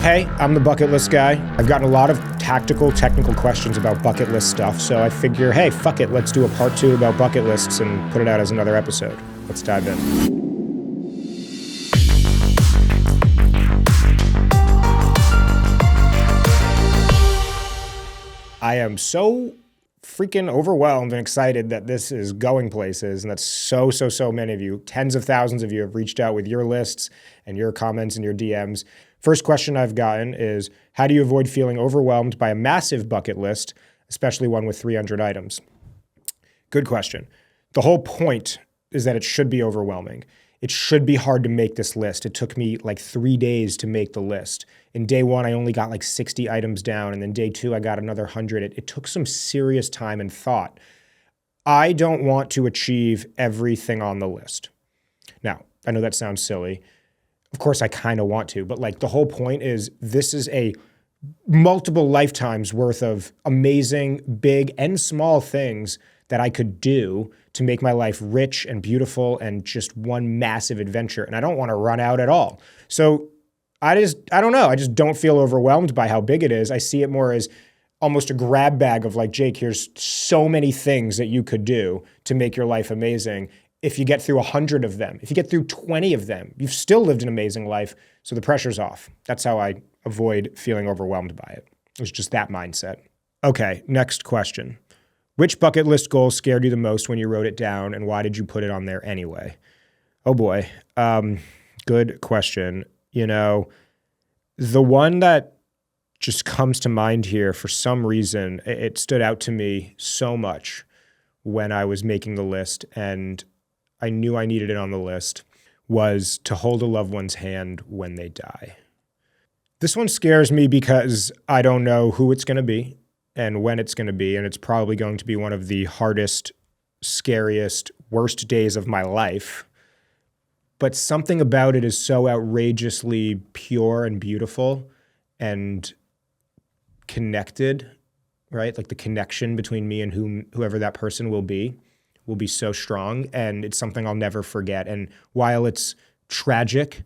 Hey, I'm the bucket list guy. I've gotten a lot of tactical, technical questions about bucket list stuff, so I figure, hey, fuck it, let's do a part 2 about bucket lists and put it out as another episode. Let's dive in. I am so freaking overwhelmed and excited that this is going places, and that so many of you, tens of thousands of you, have reached out with your lists and your comments and your DMs. First question I've gotten is, how do you avoid feeling overwhelmed by a massive bucket list, especially one with 300 items? Good question. The whole point is that it should be overwhelming. It should be hard to make this list. It took me like 3 days to make the list. In day 1, I only got like 60 items down, and then day 2, I got another 100. It took some serious time and thought. I don't want to achieve everything on the list. Now, I know that sounds silly. Of course, I kind of want to, but like the whole point is this is a multiple lifetimes worth of amazing, big and small things that I could do to make my life rich and beautiful and just one massive adventure. And I don't want to run out at all. So I don't know. I just don't feel overwhelmed by how big it is. I see it more as almost a grab bag of like, Jake, here's so many things that you could do to make your life amazing. If you get through 100 of them, if you get through 20 of them, you've still lived an amazing life. So the pressure's off. That's how I avoid feeling overwhelmed by it. It was just that mindset. Okay, next question. Which bucket list goal scared you the most when you wrote it down, and why did you put it on there anyway? Oh boy. Good question. You know, the one that just comes to mind here for some reason, it stood out to me so much when I was making the list, and I knew I needed it on the list, was to hold a loved one's hand when they die. This one scares me because I don't know who it's going to be and when it's going to be, and it's probably going to be one of the hardest, scariest, worst days of my life. But something about it is so outrageously pure and beautiful and connected, right? Like the connection between me and whoever that person will be so strong, and it's something I'll never forget. And while it's tragic,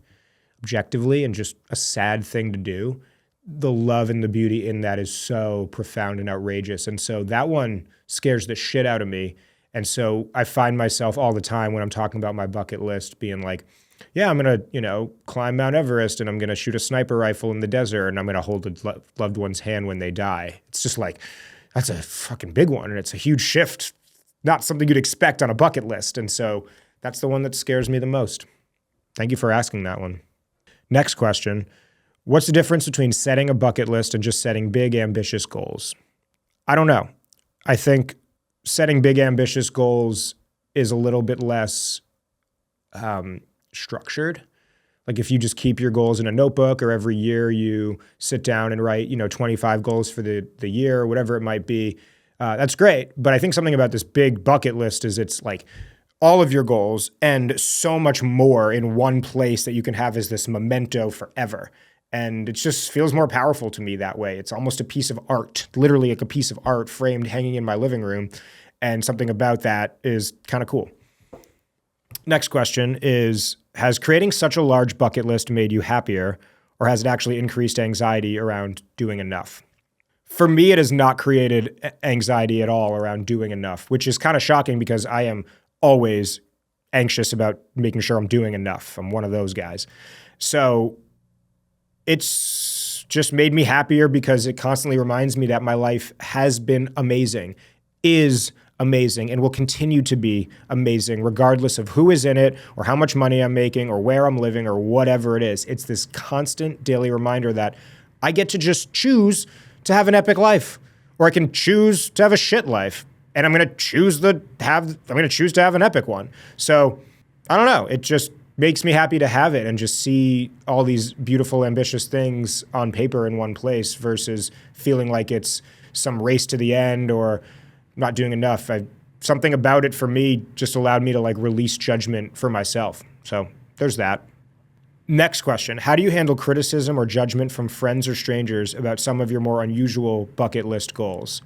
objectively, and just a sad thing to do, the love and the beauty in that is so profound and outrageous. And so that one scares the shit out of me. And so I find myself all the time when I'm talking about my bucket list being like, yeah, I'm going to, climb Mount Everest, and I'm going to shoot a sniper rifle in the desert, and I'm going to hold a loved one's hand when they die. It's just like, that's a fucking big one, and it's a huge shift. Not something you'd expect on a bucket list. And so that's the one that scares me the most. Thank you for asking that one. Next question. What's the difference between setting a bucket list and just setting big, ambitious goals? I don't know. I think setting big, ambitious goals is a little bit less structured. Like if you just keep your goals in a notebook, or every year you sit down and write, 25 goals for the year or whatever it might be, that's great. But I think something about this big bucket list is it's like all of your goals and so much more in one place that you can have as this memento forever. And it just feels more powerful to me that way. It's almost a piece of art, literally like a piece of art framed, hanging in my living room. And something about that is kind of cool. Next question is, has creating such a large bucket list made you happier, or has it actually increased anxiety around doing enough? For me, it has not created anxiety at all around doing enough, which is kind of shocking because I am always anxious about making sure I'm doing enough. I'm one of those guys. So it's just made me happier because it constantly reminds me that my life has been amazing, is amazing, and will continue to be amazing regardless of who is in it or how much money I'm making or where I'm living or whatever it is. It's this constant daily reminder that I get to just choose to have an epic life, or I can choose to have a shit life, and I'm going to choose to have an epic one. So I don't know. It just makes me happy to have it and just see all these beautiful, ambitious things on paper in one place versus feeling like it's some race to the end or not doing enough. Something about it for me just allowed me to like release judgment for myself. So there's that. Next question. How do you handle criticism or judgment from friends or strangers about some of your more unusual bucket list goals?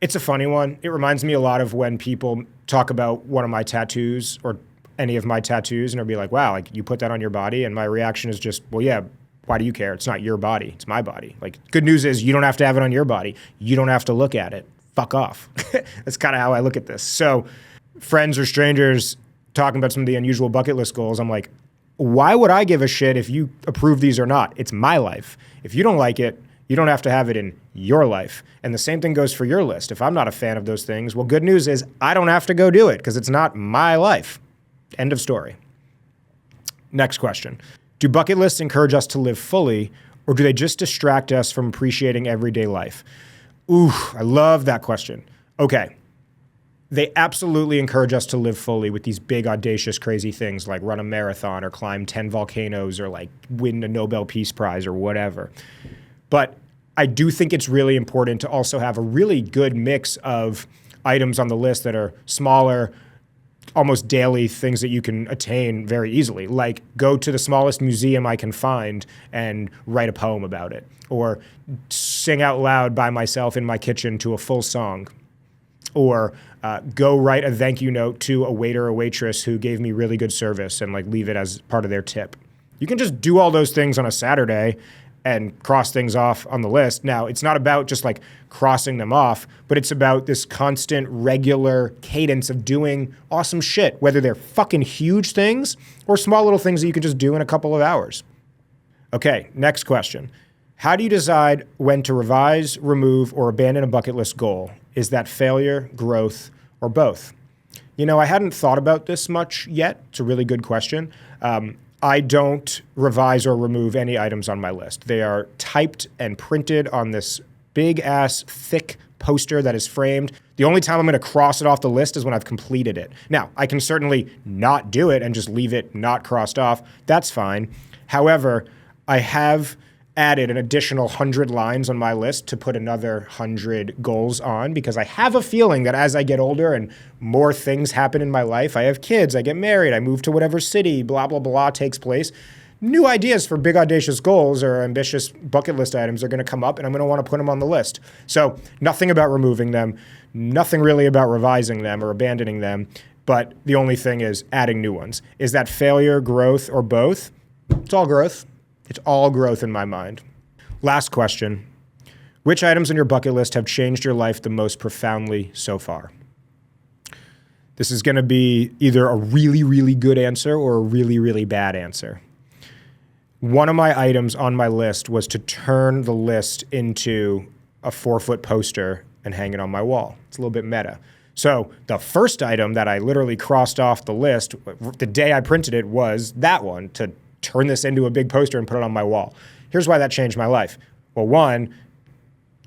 It's a funny one. It reminds me a lot of when people talk about one of my tattoos or any of my tattoos, and they'll be like, wow, like you put that on your body. And my reaction is just, well, yeah, Why do you care? It's not your body. It's my body. Like, good news is you don't have to have it on your body. You don't have to look at it. Fuck off. That's kind of how I look at this. So friends or strangers talking about some of the unusual bucket list goals, I'm like, why would I give a shit if you approve these or not? It's my life. If you don't like it, you don't have to have it in your life. And the same thing goes for your list. If I'm not a fan of those things, well, good news is I don't have to go do it because it's not my life. End of story. Next question. Do bucket lists encourage us to live fully, or do they just distract us from appreciating everyday life? Ooh, I love that question. Okay. They absolutely encourage us to live fully with these big, audacious, crazy things like run a marathon or climb 10 volcanoes or like win a Nobel Peace Prize or whatever. But I do think it's really important to also have a really good mix of items on the list that are smaller, almost daily things that you can attain very easily, like go to the smallest museum I can find and write a poem about it, or sing out loud by myself in my kitchen to a full song, or go write a thank you note to a waiter or waitress who gave me really good service and like leave it as part of their tip. You can just do all those things on a Saturday and cross things off on the list. Now, it's not about just like crossing them off, but it's about this constant, regular cadence of doing awesome shit, whether they're fucking huge things or small little things that you can just do in a couple of hours. Okay, next question. How do you decide when to revise, remove, or abandon a bucket list goal? Is that failure, growth, or both? You know, I hadn't thought about this much yet. It's a really good question. I don't revise or remove any items on my list. They are typed and printed on this big-ass, thick poster that is framed. The only time I'm going to cross it off the list is when I've completed it. Now, I can certainly not do it and just leave it not crossed off. That's fine. However, I have added an additional 100 lines on my list to put another 100 goals on because I have a feeling that as I get older and more things happen in my life, I have kids, I get married, I move to whatever city, blah, blah, blah takes place, new ideas for big audacious goals or ambitious bucket list items are going to come up and I'm going to want to put them on the list. So nothing about removing them, nothing really about revising them or abandoning them, but the only thing is adding new ones. Is that failure, growth, or both? It's all growth. It's all growth in my mind. Last question. Which items on your bucket list have changed your life the most profoundly so far? This is going to be either a really, really good answer or a really, really bad answer. One of my items on my list was to turn the list into a 4-foot poster and hang it on my wall. It's a little bit meta. So the first item that I literally crossed off the list the day I printed it was that one, to turn this into a big poster and put it on my wall. Here's why that changed my life. Well, one,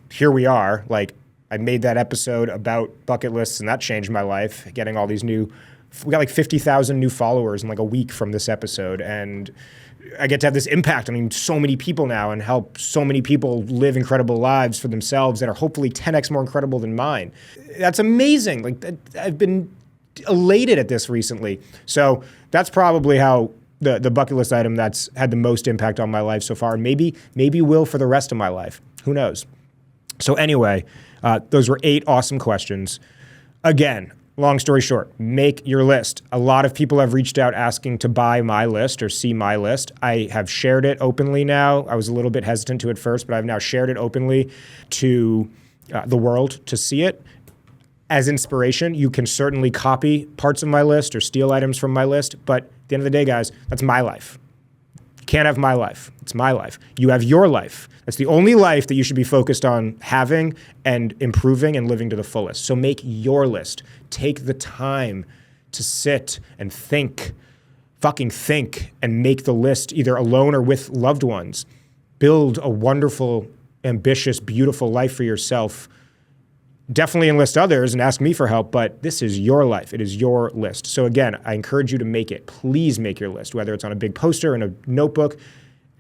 here we are. Like, I made that episode about bucket lists and that changed my life. Getting all these we got like 50,000 new followers in like a week from this episode. And I get to have this impact on so many people now and help so many people live incredible lives for themselves that are hopefully 10x more incredible than mine. That's amazing. Like, I've been elated at this recently. So that's probably how the bucket list item that's had the most impact on my life so far, and maybe will for the rest of my life. Who knows? So anyway, those were 8 awesome questions. Again, long story short, make your list. A lot of people have reached out asking to buy my list or see my list. I have shared it openly now. I was a little bit hesitant to at first, but I've now shared it openly to the world to see it. As inspiration, you can certainly copy parts of my list or steal items from my list, but at the end of the day, guys, that's my life. You can't have my life. It's my life. You have your life. That's the only life that you should be focused on having and improving and living to the fullest. So make your list. Take the time to sit and think, fucking think, and make the list either alone or with loved ones. Build a wonderful, ambitious, beautiful life for yourself. Definitely enlist others and ask me for help, but this is your life. It is your list. So again, I encourage you to make it. Please make your list, whether it's on a big poster, in a notebook, and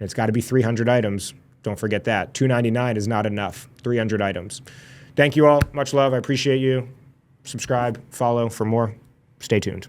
it's got to be 300 items. Don't forget that. $2.99 is not enough. 300 items. Thank you all. Much love. I appreciate you. Subscribe, follow for more. Stay tuned.